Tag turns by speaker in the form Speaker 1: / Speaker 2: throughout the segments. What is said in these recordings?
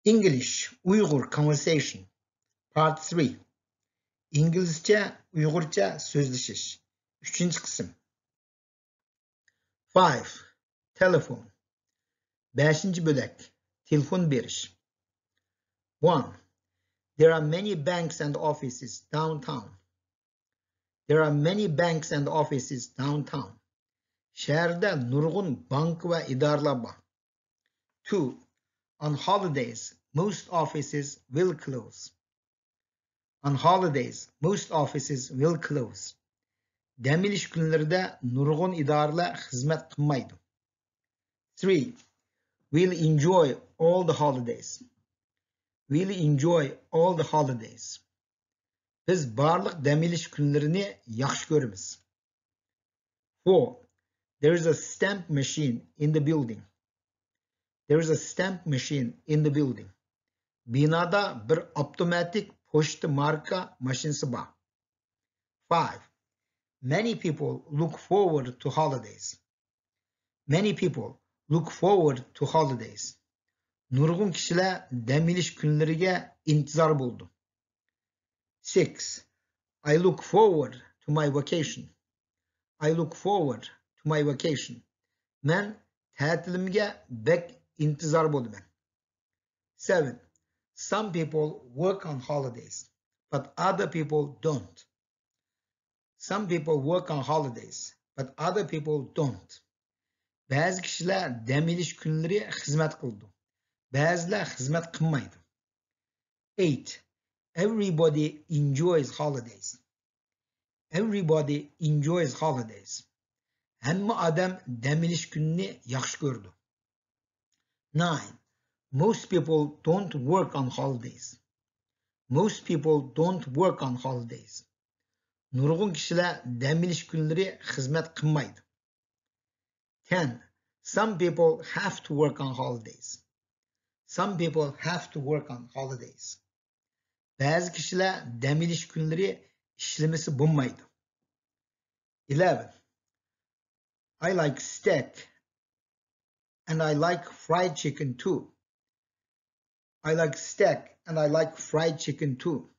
Speaker 1: English Uyghur Conversation Part 3 İngilizce Uygurca sözleşiş 3. kısım 5. Telefon 5. bölek Telefon beriş 1. There are many banks and offices downtown. There are many banks and offices downtown. Şehirde nurgun bank ve idareler var. 2. On holidays, most offices will close. On holidays, most offices will close. Dam ilish kunlarida nurg'un idoralar xizmat qilmaydi. 3. We'll enjoy all the holidays. We'll enjoy all the holidays. Biz barliq dam ilish kunlarini yaxshi ko'ramiz. 4. There is a stamp machine in the building. There is a stamp machine in the building. Binada bir avtomatik pochta marka mashinasi bor. 5. Many people look forward to holidays. Many people look forward to holidays. Nurg'un kishilar dam ilish kunlariga intizor bo'ldi. 6. I look forward to my vacation. I look forward to my vacation. Men ta'tilimga bek intizor bo'ldim. 7. Some people work on holidays, but other people don't. Some people work on holidays, but other people don't. Ba'zi kishilar dam ilish kunlari xizmat qildi. Ba'zilar xizmat qilmaydi. 8. Everybody enjoys holidays. Everybody enjoys holidays. Hamma odam dam ilish kunini yaxshi ko'rdi. 9. Most people don't work on holidays. Most people don't work on holidays. Nurg'un kishilar dam ilish kunlari xizmat qilmaydi. 10. Some people have to work on holidays. Some people have to work on holidays. Ba'zi kishilar dam ilish kunlari ishlamasa bo'lmaydi. 11. I like steak and I like fried chicken too. I like steak and I like fried chicken too.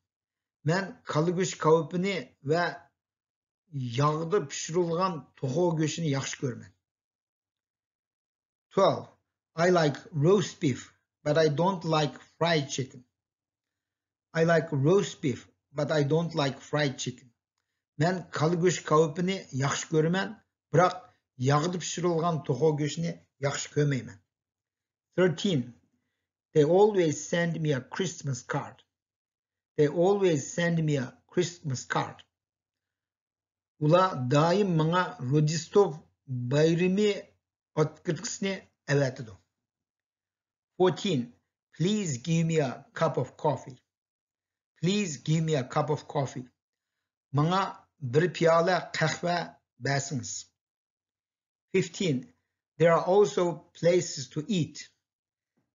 Speaker 1: Men qala go'sht kavupini va yog'da pishirilgan to'g'ri go'shtini yaxshi ko'raman. 12. I like roast beef, but I don't like fried chicken. I like roast beef, but I don't like fried chicken. Men qala go'sht kavupini yaxshi ko'raman, biroq yog'da pishirilgan to'g'ri go'shtini yaxshi ko'rmayman. 13. They always send me a Christmas card. They always send me a Christmas card. Ular doim menga Rojdestvo bayrami otkritkasini avatadi. 14. Please give me a cup of coffee. Please give me a cup of coffee. Menga bir piyola qahva bersingiz. 15. There are also places to eat.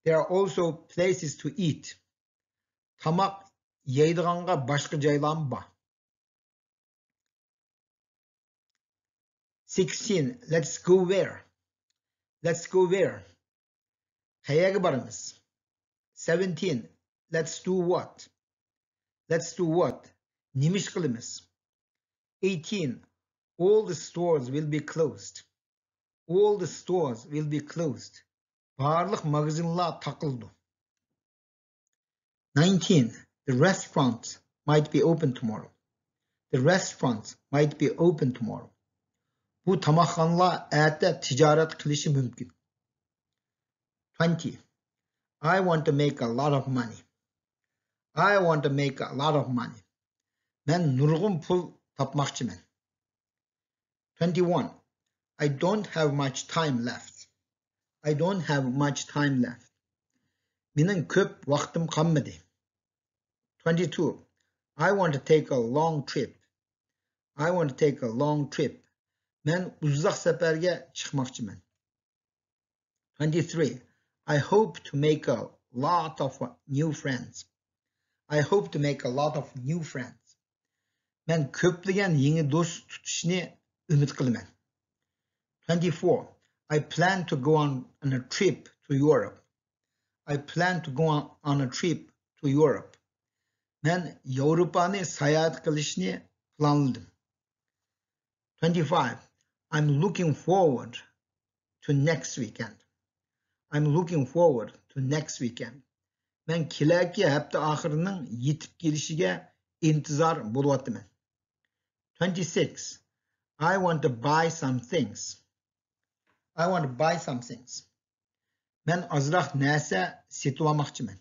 Speaker 1: There are also places to eat. Tamak yeydiganga boshqa joylar bor. 16. Let's go where? Let's go where? Qayerga boramiz? 17. Let's do what? Let's do what? Nima ish qilamiz? 18. All the stores will be closed. All the stores will be closed. Barliq magazinlar taqildi. 19. The restaurants might be open tomorrow. The restaurants might be open tomorrow. Bu tamakxonalar erta tijorat qilishi mumkin. 20. I want to make a lot of money. I want to make a lot of money. Men nurg'un pul topmoqchiman. 21. I don't have much time left. I don't have much time left. Mening ko'p vaqtim qolmadi. 22. I want to take a long trip. I want to take a long trip. Men uzoq safarga chiqmoqchiman. 23. I hope to make a lot of new friends. I hope to make a lot of new friends. Men ko'plagan yangi do'st tutishni umid qilaman. 24. I plan to go on a trip to Europe. I plan to go on a trip to Europe. Men Avrupa'ni sayohat qilishni planladim. 25. I'm looking forward to next weekend. I'm looking forward to next weekend. Men kelaki hafta oxirining yetib kelishiga intizor bo'lyapman. 26. I want to buy some things. I want to buy some things. Men ozroq narsa setib olmoqchiman.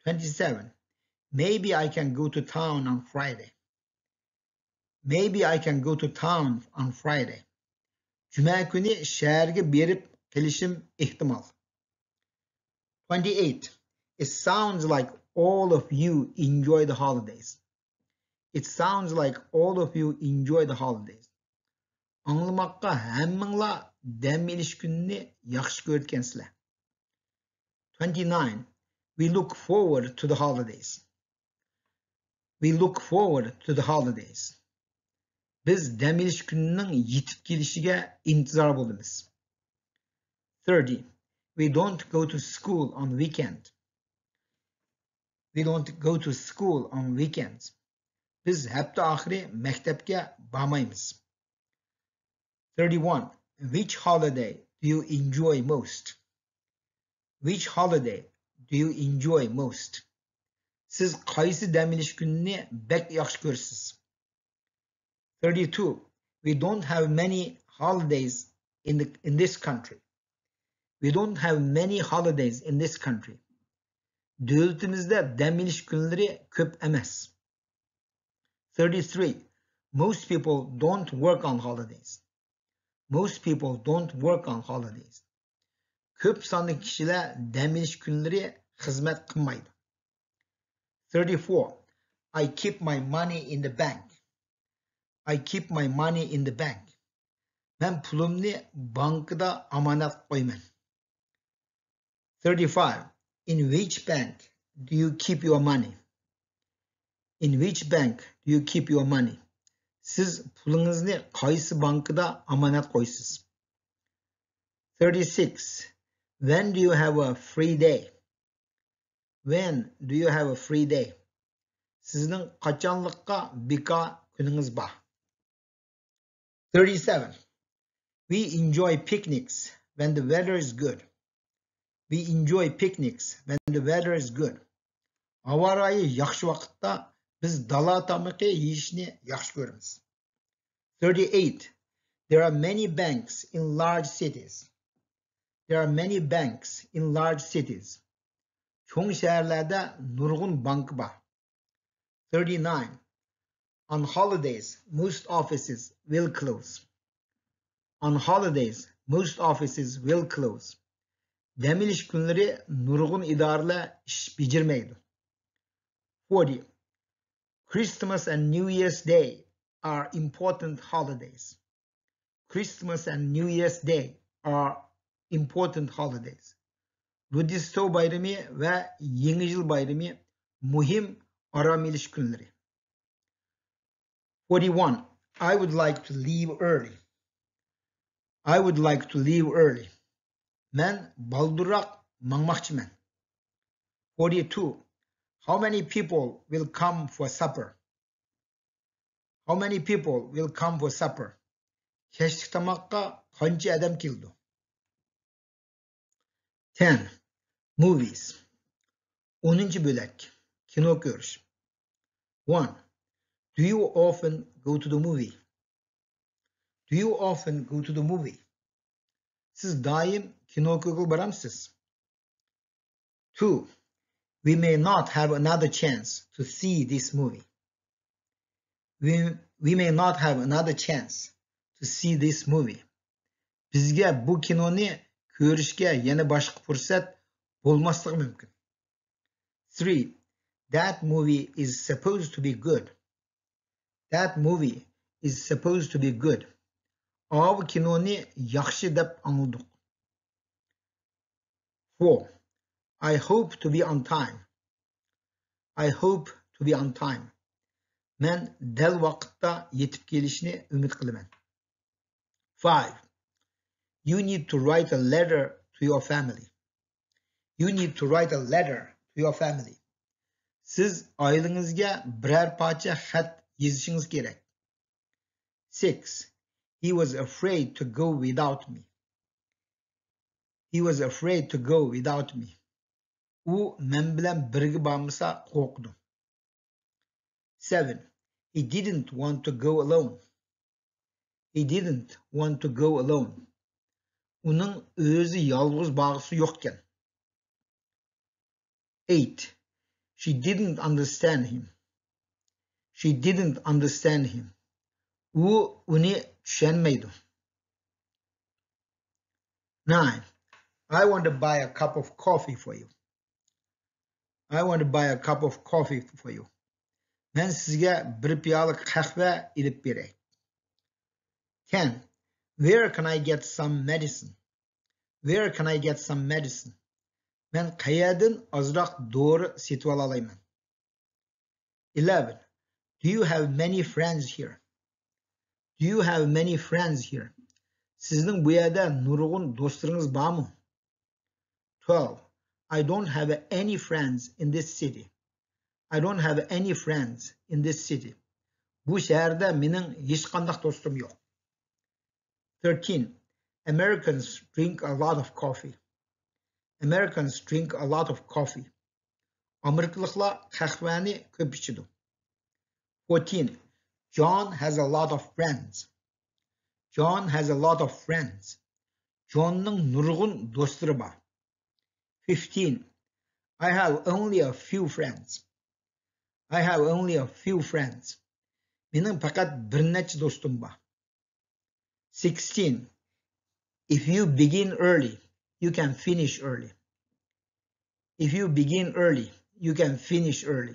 Speaker 1: 27. Maybe I can go to town on Friday. Maybe I can go to town on Friday. Cuma kuni shaharga berib kelishim ehtimal. 28. It sounds like all of you enjoy the holidays. It sounds like all of you enjoy the holidays. Anlamakka hammanglar dam olish kunini yaxshi ko'rgansizlar. 29. We look forward to the holidays. We look forward to the holidays. Biz dam olish kunining yetib kelishiga intizor bo'lamiz. 30. We don't go to school on weekend. We don't go to school on weekends. Biz hafta oxiri maktabga bormaymiz. 31. Which holiday do you enjoy most? Which holiday do you enjoy most? Siz qaysi dam olish kunini bek yaxshi ko'rasiz? 32. We don't have many holidays in this country. We don't have many holidays in this country. Davlatimizda dam olish kunlari ko'p emas. 33. Most people don't work on holidays. Most people don't work on holidays. Ko'p sonli kishilar dam olish kunlari xizmat qilmaydi. 34. I keep my money in the bank. I keep my money in the bank. Men pulimni bankda amanat qo'yman. 35. In which bank do you keep your money? In which bank do you keep your money? Siz pulingizni qaysi bankda amanat qo'ysiz? 36. When do you have a free day? When do you have a free day? Sizning qachonliqqa bekor kuningiz bor? 37. We enjoy picnics when the weather is good. We enjoy picnics when the weather is good. Havo rayi yaxshi vaqtda biz dala tamoqi yeyishni yaxshi ko'ramiz. 38. There are many banks in large cities. There are many banks in large cities. Cho'ng shaharlarda nurg'un bank bor. 39. On holidays, most offices will close. On holidays, most offices will close. Dam olish kunlari nurg'un idoralar ish bajarmaydi. 40. Christmas and New Year's Day are important holidays. Christmas and New Year's Day are important holidays. Rojdestvo bayrami va Yangi yil bayrami muhim orom olish kunlari. 41. I would like to leave early. I would like to leave early. Men baldurroq mangmoqchiman. 42. How many people will come for supper? How many people will come for supper? Kechki tamoqqa qancha odam keldi? 10. Movies. 10 bo'lak. Kino ko'rish. 1. Do you often go to the movie? Do you often go to the movie? Siz doim kinoga boramsiz? 2. We may not have another chance to see this movie. We may not have another chance to see this movie. Bizga bu kinoni ko'rishga yana boshqa fursat bo'lmasligi mumkin. 3. That movie is supposed to be good. That movie is supposed to be good. Bu kinoni yaxshi deb angladik. 4. I hope to be on time. I hope to be on time. Men dal vaqtda yetib kelishni umid qilaman. 5. You need to write a letter to your family. You need to write a letter to your family. Siz ailengizga birer parça xat yazishingiz kerak. 6. He was afraid to go without me. He was afraid to go without me. U men bilan birga bormasa qo'rqdi. 7. He didn't want to go alone. He didn't want to go alone. Uning o'zi yolg'iz borg'isi yo'q ekan. 8. She didn't understand him. She didn't understand him. U uni tushunmaydi. 9. I want to buy a cup of coffee for you. I want to buy a cup of coffee for you. Men sizga bir piyola qahva ilib beray. 10. Where can I get some medicine? Where can I get some medicine? Men qayerdan ozroq dori setib olayman. 11. Do you have many friends here? Do you have many friends here? Sizning bu yerda nurg'un do'stlaringiz bormi? 12. I don't have any friends in this city. I don't have any friends in this city. Bu shaharda mening hech qanday do'stim yo'q. 13. Americans drink a lot of coffee. Americans drink a lot of coffee. Amerikaliklar qahvani ko'p ichadi. 14. John has a lot of friends. John has a lot of friends. Johnning nurg'un do'stlari bor. 15. I have only a few friends. I have only a few friends. Mening faqat bir necha do'stim bor. 16. If you begin early, you can finish early. If you begin early, you can finish early.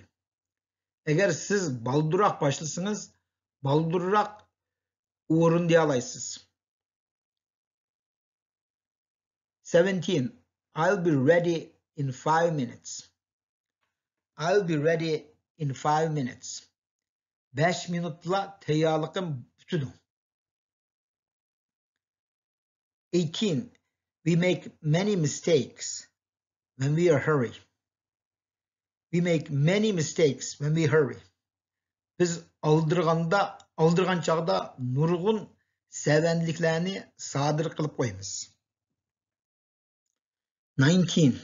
Speaker 1: Agar siz baldurroq boshlasangiz, baldurroq o'rinday olasiz. 17. I'll be ready in 5 minutes. I'll be ready in 5 minutes. 5 minutla tayyorligim butadi. 18. We make many mistakes when we are hurry. We make many mistakes when we hurry. Biz aldırgan çağda nurg'un sevenliklarni sodir qilib qo'yamiz. 19.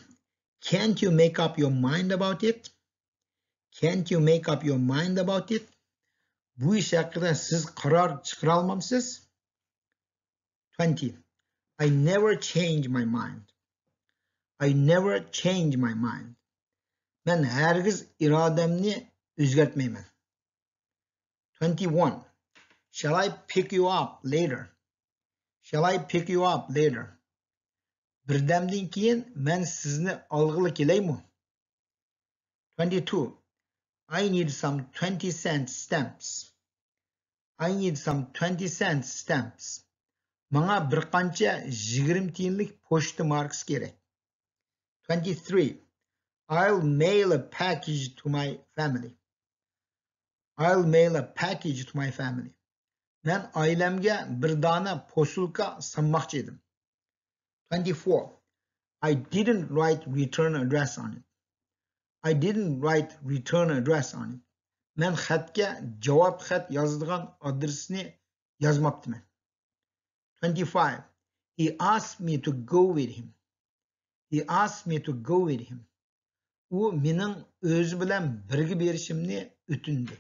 Speaker 1: Can't you make up your mind about it? Can't you make up your mind about it? Bu ish haqida siz qaror chiqara olmamsiz? 20. I never change my mind. I never change my mind. Men hargiz irodamni o'zgartmayman. 21. Shall I pick you up later? Shall I pick you up later? Birdamdan keyin men sizni olg'ili kelaymi? 22. I need some 20-cent stamps. I need some 20-cent stamps. Manga bir qancha 20 tiyinlik pochta markasi kerak. 23. I'll mail a package to my family. I'll mail a package to my family. Men ailemga bir dona posilka sanmoqchi edim. 24. I didn't write return address on it. I didn't write return address on it. Men xatga javob xat yozadigan adresni yozmabdiman. 25. He asked me to go with him. He asked me to go with him. U mening o'zi bilan birga berishimni o'tindi.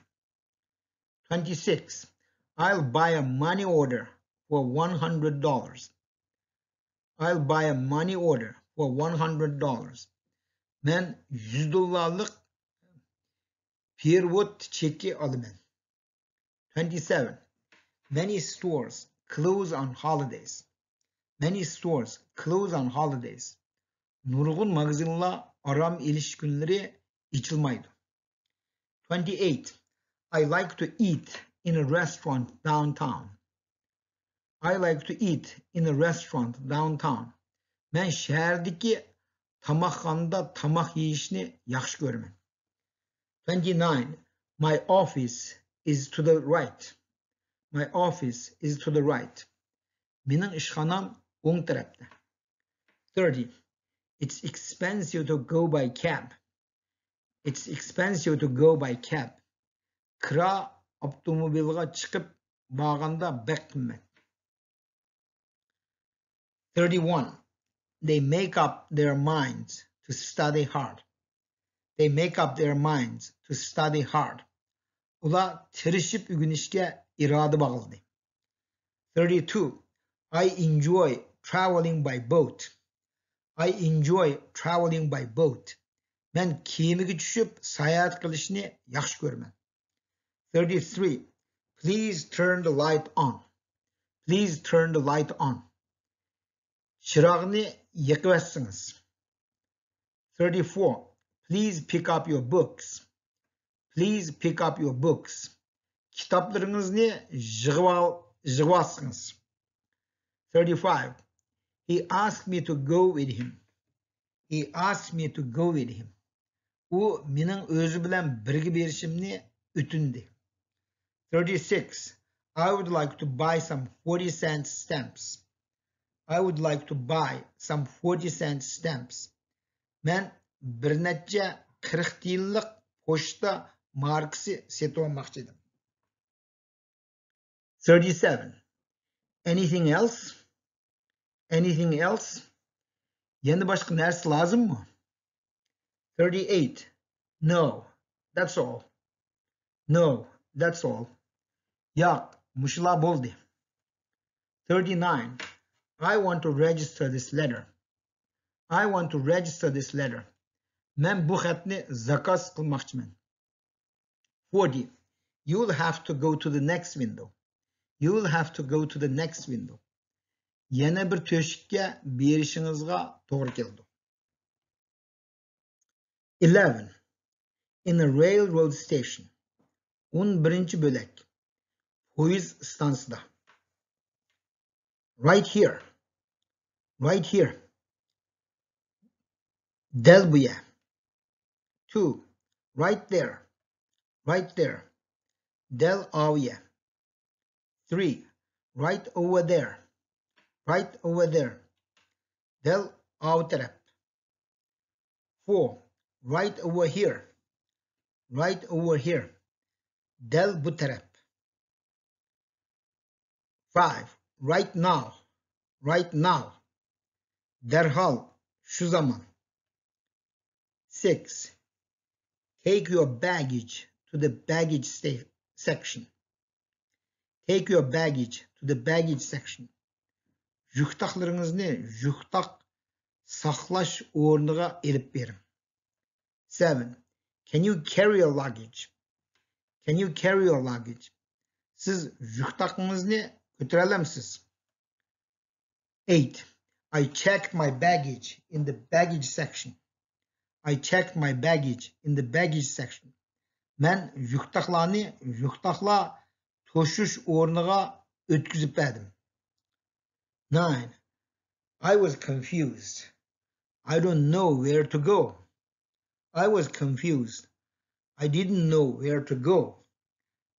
Speaker 1: 26. I'll buy a money order for $100. I'll buy a money order for $100. Men $100 перевод cheki olaman. 27. Many stores close on holidays. Many stores close on holidays. Nurg'un magazinlar aram elish kunlari ichilmaydi. 28. I like to eat in a restaurant downtown. I like to eat in a restaurant downtown. Men shahardagi tamoqxonada tamoq yeyishni yaxshi ko'raman. 29. My office is to the right. My office is to the right. Mening ishxonam o'ng tarafda. 30. It's expensive to go by cab. It's expensive to go by cab. Kira avtomobilga chiqib borganda bek qimmat. 31. They make up their minds to study hard. They make up their minds to study hard. Ular tirishib o'rganishga iroda bog'ladi. 32. I enjoy traveling by boat. I enjoy traveling by boat. Men kemiga tushib sayohat qilishni yaxshi ko'raman. 33. Please turn the light on. Please turn the light on. Chirog'ni yoqib. 34. Please pick up your books. Please pick up your books. Kitoblaringizni yig'ib olsangiz. 35. He asked me to go with him. He asked me to go with him. U mening o'zi bilan birga berishimni o'tindi. 36. I would like to buy some 40-cent stamps. I would like to buy some 40-cent stamps. Men bir necha 40 tiyinlik pochta markasi setib olmoqchi edim. 37. Anything else? Anything else? Yana boshqa narsa lozimmi? 38. No, that's all. No, that's all. Yo'q, mushular bo'ldi. 39. I want to register this letter. I want to register this letter. Men bu xatni zakaz qilmoqchiman. 40. You will have to go to the next window. You will have to go to the next window. Yana bir to'shikka berishingizga to'g'ri keldi. 11. In a railroad station. 11 bo'lak. Poyezd stansiyasida. Right here. Right here. Del bu yer. 2. Right there. Right there. Del over here. 3. Right over there. Right over there. Del over taraf. 4. Right over here. Right over here. Del bu taraf. 5. Right now. Right now. Derhal şu zaman. 6. Take your baggage to the baggage section. Take your baggage to the baggage section. Yuktaqlarınızı yuktaq saqlash o'rniga elib berin. 7. Can you carry your luggage? Can you carry your luggage? Siz yuktaqınızı götüre alamsiz? 8. I checked my baggage in the baggage section. I checked my baggage in the baggage section. Men yuktaqlarni yuktaqlar to'shish o'rniga o'tkazib berdim. 9. I was confused. I don't know where to go. I was confused. I didn't know where to go.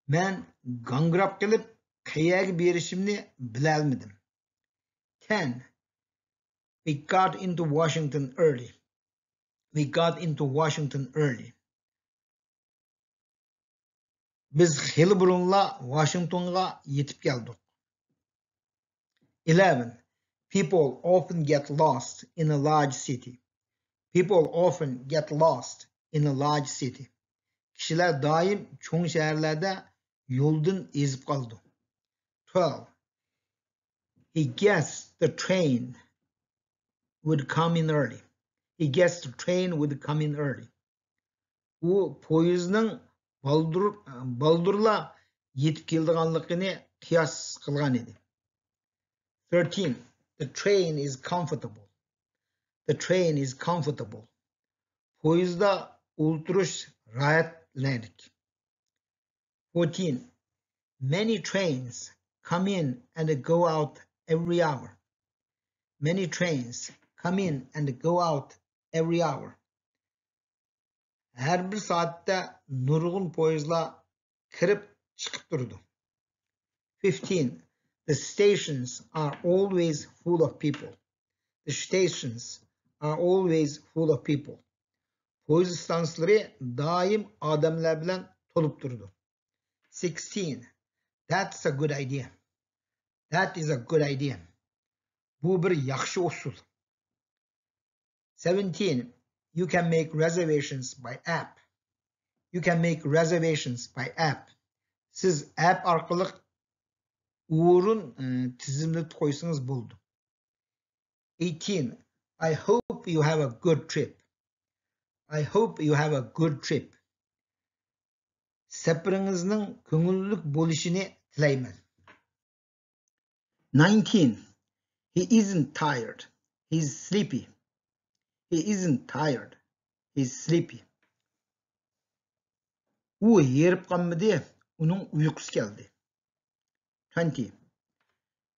Speaker 1: Men gangrab qilib qayerga berishimni bilolmadim. 10. We got into Washington early. We got into Washington early. Biz xeli burunla Washingtonga yetib keldik. 11. People often get lost in a large city. People often get lost in a large city. Kishilar doim cho'ng shaharlarda yo'ldan ezib qoldi. 12. He guessed the train would come in early. He guessed the train would come in early. U poyezdning baldurla yetib kelganligini qiyos qilgan edi. 13. The train is comfortable. The train is comfortable. Poyezdda o'tirish rahatlik. 14. Many trains come in and go out every hour. Many trains come in and go out every hour. Her bir saatte nurgun poyezdlar kirib chiqib turdi. 15. The stations are always full of people. The stations are always full of people. Poyuz istansiyalari doim odamlar bilan to'lib turdi. 16. That's a good idea. That is a good idea. Bu bir yaxshi usul. 17. You can make reservations by app. You can make reservations by app. Siz app orqali o'rin tizimlatib qo'ysangiz bo'ldi. 18. I hope you have a good trip. I hope you have a good trip. Safaringizning ko'ngilli bo'lishini tilayman. 19. He isn't tired. He's sleepy. He isn't tired. He's sleepy. U yerib qolmadi, uning uyqusi keldi. 20.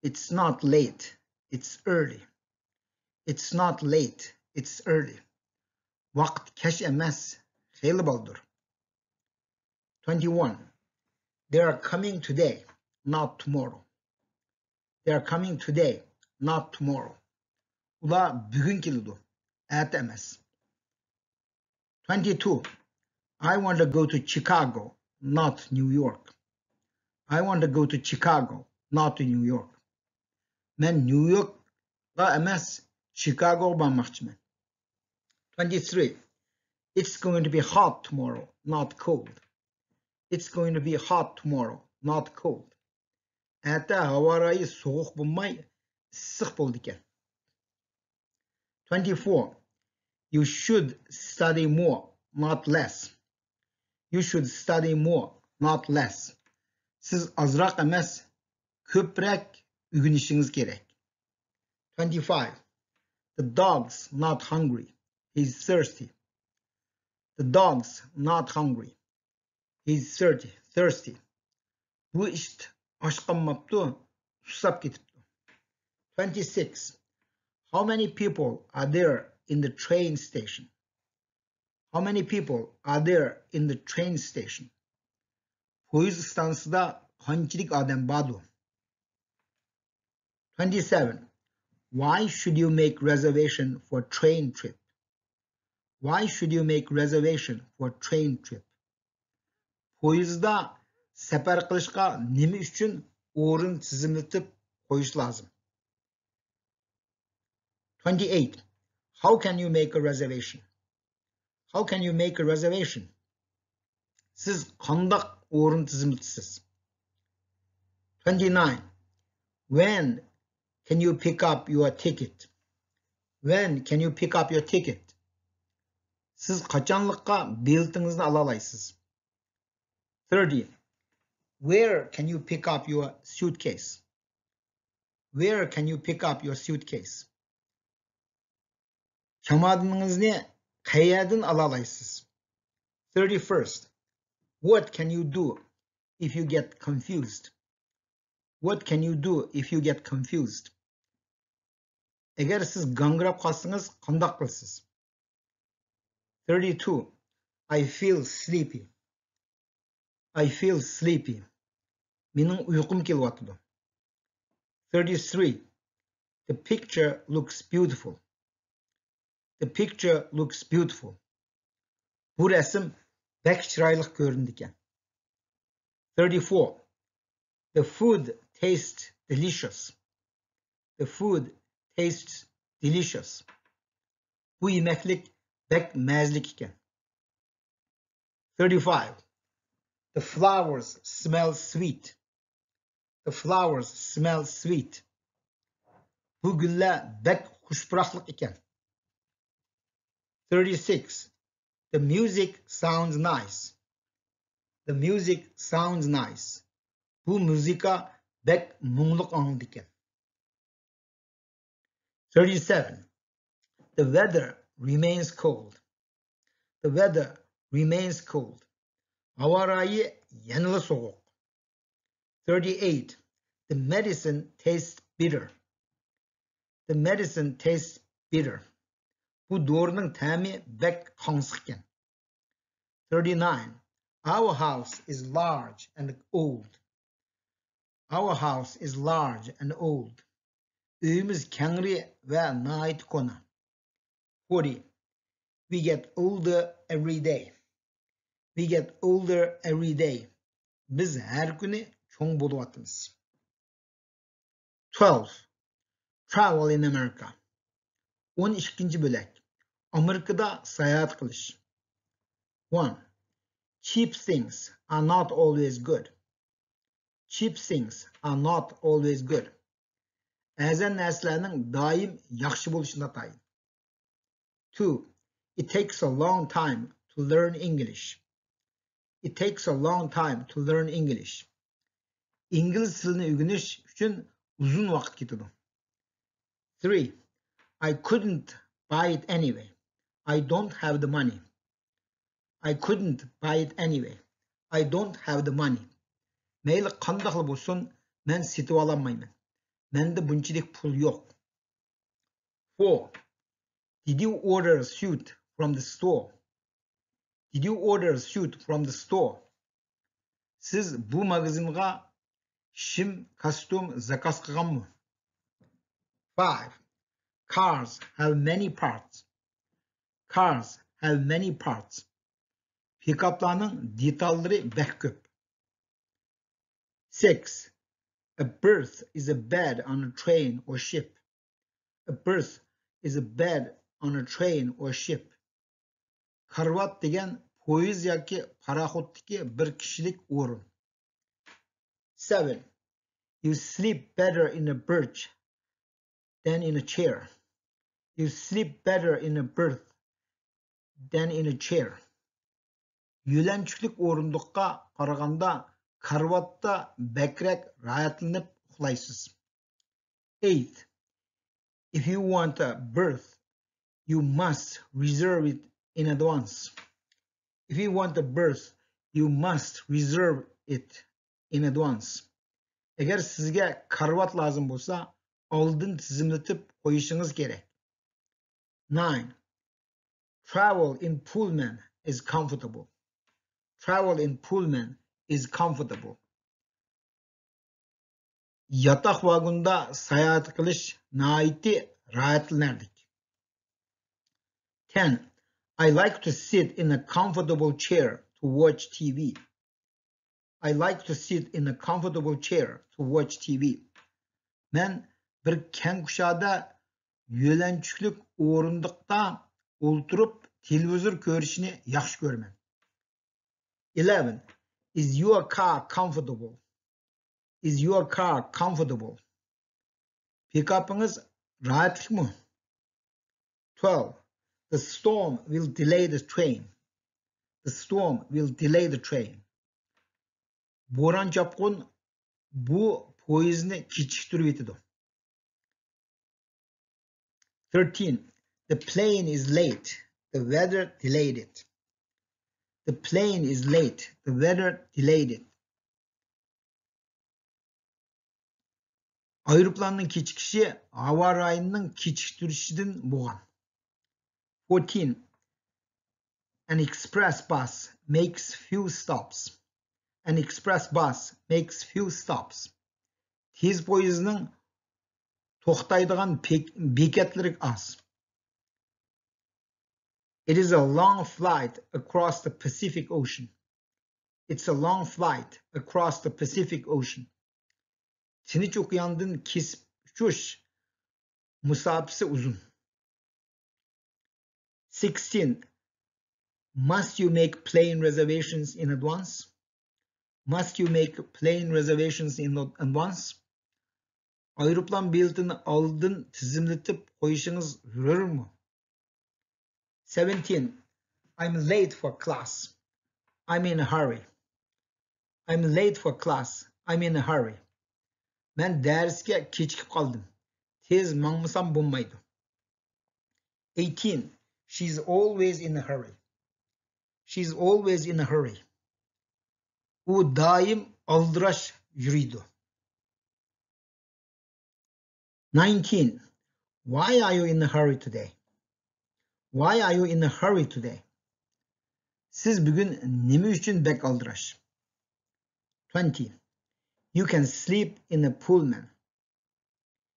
Speaker 1: It's not late. It's early. It's not late. It's early. Vaqt kech emas, xeyli boldir. 21. They are coming today, not tomorrow. They are coming today, not tomorrow. Ular bugun keladi, erta emas. 22. I want to go to Chicago, not New York. I want to go to Chicago, not to New York. Men New York'ga emas, Chicago'ga bormoqchiman. 23. It's going to be hot tomorrow, not cold. It's going to be hot tomorrow, not cold. Erta havo rayi sovuq bo'lmay, issiq bo'ldi ekan. 24. You should study more, not less. You should study more, not less. Siz azroq emas, ko'proq o'rganishingiz kerak. 25. The dog's not hungry. He's thirsty. The dog's not hungry. He's thirsty. Bu isht oshqonmabdi, susab ketibdi. 26. How many people are there in the train station? How many people are there in the train station? Poyuz istansiyasida qanchalik odam bordi? 27. Why should you make reservation for train trip? Why should you make reservation for train trip? Poyuzda safar qilishga nima uchun o'rin tizimlatib qo'yish lozim? 28. How can you make a reservation? How can you make a reservation? Siz qandoq o'rin tizimlatasiz? 29. When can you pick up your ticket? When can you pick up your ticket? Siz qachonliqqa biletingizni ola olasiz? 30. Where can you pick up your suitcase? Where can you pick up your suitcase? Kamadingizni qayerdan ola olasiz? 31st. What can you do if you get confused? What can you do if you get confused? Agar siz gangrab qolsangiz, qandoq qilasiz? 32. I feel sleepy. I feel sleepy. Mening uyqum kelyapti. 33. The picture looks beautiful. The picture looks beautiful. Bu rasm bek chiroyli ko'rindi ekan. 34. The food tastes delicious. The food tastes delicious. Bu yemeklik bek mazlik ekan. 35. The flowers smell sweet. The flowers smell sweet. Bu gullar bek xushpuroqlik ekan. 36. The music sounds nice. The music sounds nice. Bu muzika bek mungluq angladi ekan. 37. The weather remains cold. The weather remains cold. Havo rayi yanada sovuq. 38. The medicine tastes bitter. The medicine tastes bitter. Bu dorining ta'mi bek qonsiq ekan. 39. Our house is large and old. Our house is large and old. Uyimiz kengri va nihoyat kona. 40. We get older every day. We get older every day. Biz her günü çoğun buluvatımız. 12. Travel in America. 12. bölek. Amerika'da seyahat kılış. 1. Cheap things are not always good. Cheap things are not always good. Əzən nəslərinin daim yaxşı buluşunda tayın. 2. It takes a long time to learn English. It takes a long time to learn English. İngiliz dilini öğreniş için uzun vakit gidiyor. 3. I couldn't buy it anyway. I don't have the money. I couldn't buy it anyway. I don't have the money. Meyli qandaqlı bolsun, men setip alamayman. Mende bunchalik pul yo'q. 4. Did you order a suit from the store? Did you order a suit from the store? Siz bu magazinga shim kostyum zakaz qilganmi? 5. Cars have many parts. Cars have many parts. Pikaplarning detallari bek ko'p. 6. A berth is a bed on a train or ship. A berth is a bed on a train or ship. Karvat degan poyez yoki paraxoddagi bir kishilik o'rin. 7. You sleep better in a berth than in a chair. You sleep better in a berth than in a chair. Yülençlik o'rindiqqa qaraganda karvatda bekrek rahatlanib uxlaysiz. 8. If you want a berth, you must reserve it in advance. If you want a berth, you must reserve it in advance. Eğer sizge karvat lazım bolsa, oldin tizimletip qo'yishingiz kerak. 9. Travel in Pullman is comfortable. Travel in Pullman is comfortable. Yatak vagonda seyahat qilish naiti rahatlanardik. 10. I like to sit in a comfortable chair to watch TV. I like to sit in a comfortable chair to watch TV. Men bir keng kuşada yölençlik o'rindiqda o'ltirib televizor ko'rishni yaxshi ko'raman. 11. Is your car comfortable? Is your car comfortable? Pikapınız rahatlıkmı? 12. The storm will delay the train. The storm will delay the train. Bo'ron chopqin bu poyezdni kechiktirib etadi. 13. The plane is late. The weather delayed it. The plane is late. The weather delayed it. Aeroplanning kechikishi havo rayonining kechiktirishidan bo'lgan. 14. An express bus makes few stops. An express bus makes few stops. Tez poyezdning to'xtaydigan bekatlari az. It is a long flight across the Pacific Ocean. It's a long flight across the Pacific Ocean. Tinch okeandan kesib uchish musofasi uzun. 16. Must you make plane reservations in advance? Must you make plane reservations in advance? Aeroplan biletini oldin tizimletib qo'yishingiz zarurmi? 17. I'm late for class. I'm in a hurry. I'm late for class. I'm in a hurry. Men darsga kechikib qoldim. Tez mangmasam bo'lmaydi. 18. She's always in a hurry. She's always in a hurry. U doim aldirash yuriydi. 19. Why are you in a hurry today? Why are you in a hurry today? Siz bugun nima uchun bek aldirash? 20. You can sleep in a Pullman.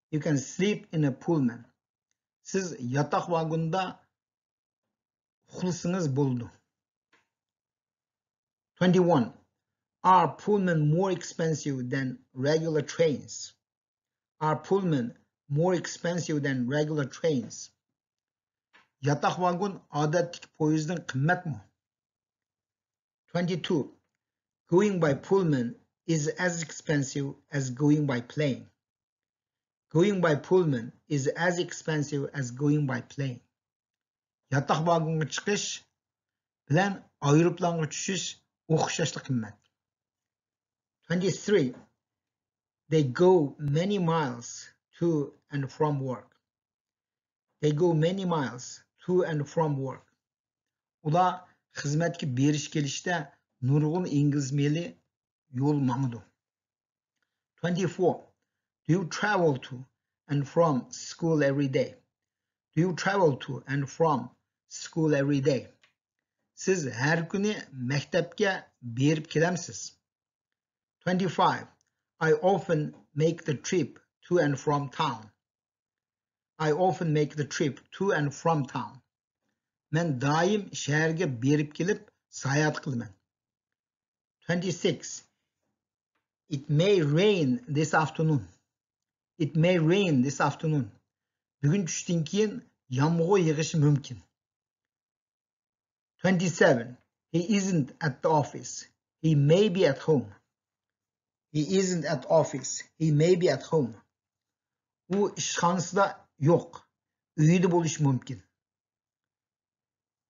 Speaker 1: You can sleep in a Pullman. Siz yatak vagonda uxlasınız bo'ldi. 21. Are Pullman more expensive than regular trains? Are Pullman more expensive than regular trains? Yatak vagon odatdagi poyezddan qimmatmi? 22. Going by Pullman is as expensive as going by plane. Going by Pullman is as expensive as going by plane. Yatak vagonga chiqish bilan aeroplanga tushish o'xshashli qimmat. 23. They go many miles to and from work. They go many miles to and from work. Ular xizmatga berish kelishda nurg'un ingliz meli yo'l mangdi. 24. Do you travel to and from school every day? Do you travel to and from school every day? Siz har kuni maktabga berib kelamsiz. 25. I often make the trip to and from town. I often make the trip to and from town. Men doim shaharga berib kelib sayohat qilaman. 26. It may rain this afternoon. It may rain this afternoon. Bugun tushdan keyin yomg'ir yog'ishi mumkin. 27. He isn't at the office. He may be at home. He isn't at office. He may be at home. U ishxonasida yo'q. Uyida bo'lishi mumkin.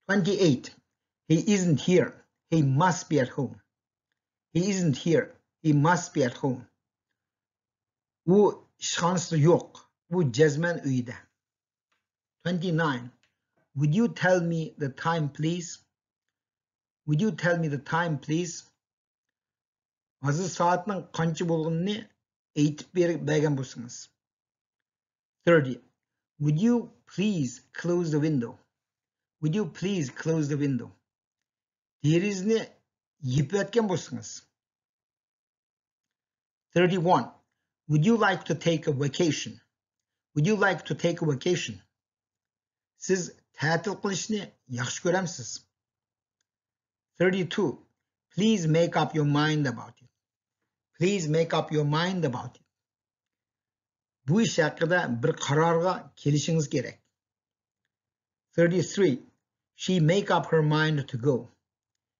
Speaker 1: 28. He isn't here. He must be at home. He isn't here. He must be at home. U ishxonasida yo'q. U jazman uyida. 29. Would you tell me the time, please? Would you tell me the time, please? Hozir soatning qancha bo'lganini aytib bergan bo'lsangiz. 30. Would you please close the window? Would you please close the window? Derizni yopayotgan bo'lsangiz. 31. Would you like to take a vacation? Would you like to take a vacation? Siz ta'til qilishni yaxshi ko'ramsiz. 32. Please make up your mind about it. Please make up your mind about it. Bu ish haqida bir qarorga kelishingiz kerak. 33. She make up her mind to go.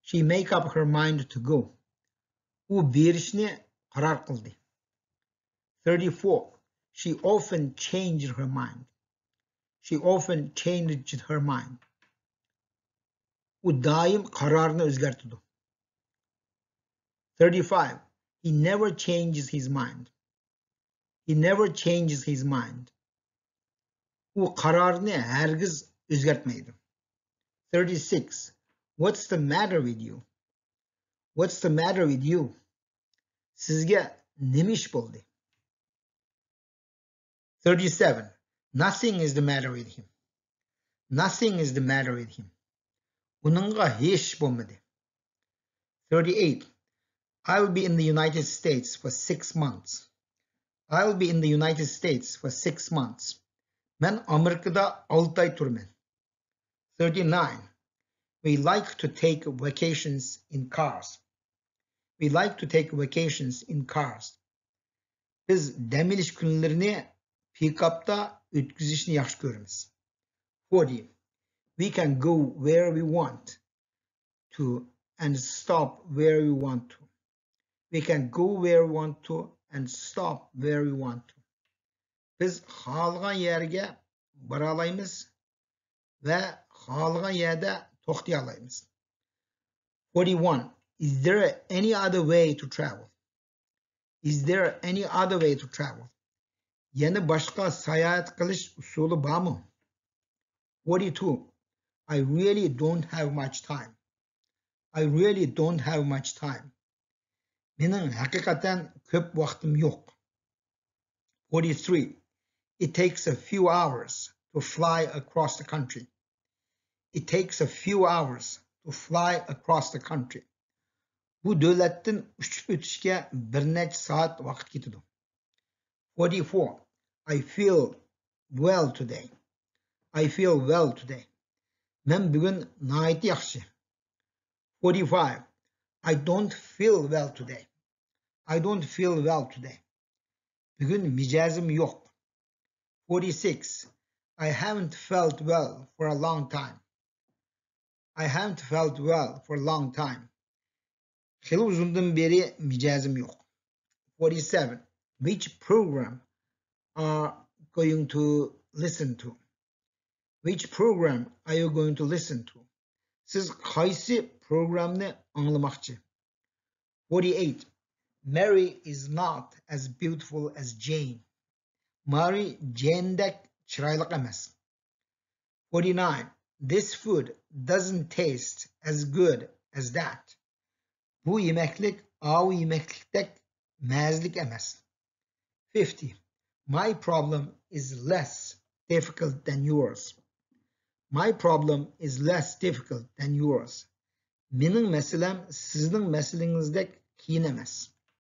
Speaker 1: She make up her mind to go. U berishni qaror qildi. 34. She often changed her mind. She often changed her mind. U doim qarorini o'zgartirdi. 35. He never changes his mind. He never changes his mind. U qarorini hargiz o'zgartmaydi. 36. What's the matter with you? What's the matter with you? Sizga nima ish bo'ldi? 37. Nothing is the matter with him. Nothing is the matter with him. Uningga hech bo'lmadi. 38. I'll be in the United States for 6 months. I'll be in the United States for 6 months. Men Amerikada 6 ay turman. 39. We like to take vacations in cars. We like to take vacations in cars. Biz dam olish kunlarini pick-upda o'tkazishni yaxshi ko'ramiz. 40. We can go where we want to and stop where we want to. We can go where we want to and stop where we want to. Biz xohlagan yerga bora olamiz va xohlagan yerda to'xtay olamiz. 41. Is there any other way to travel? Is there any other way to travel? Yana boshqa sayohat qilish usuli bormi? 42. I really don't have much time. I really don't have much time. Mening haqiqatan ko'p vaqtim yo'q. 43. It takes a few hours to fly across the country. It takes a few hours to fly across the country. Bu davlatdan uchib o'tishga bir necha soat vaqt ketadi. 44. I feel well today. I feel well today. Men bugün nayet yaxşı. 45. I don't feel well today. I don't feel well today. Bugün micazım yok. 46. I haven't felt well for a long time. I haven't felt well for a long time. Xeyli uzundan beri micazım yok. 47. Which program are going to listen to? Which program are you going to listen to? Siz qaysi programni anglamoqchi? 48. Mary is not as beautiful as Jane. Mary Jane'dek chiroyli emas. 49. This food doesn't taste as good as that. Bu yemeklik o yemeklikdek mazalik emas. 50. My problem is less difficult than yours. My problem is less difficult than yours. Mening meselem sizning meselengizdek qiyin emas.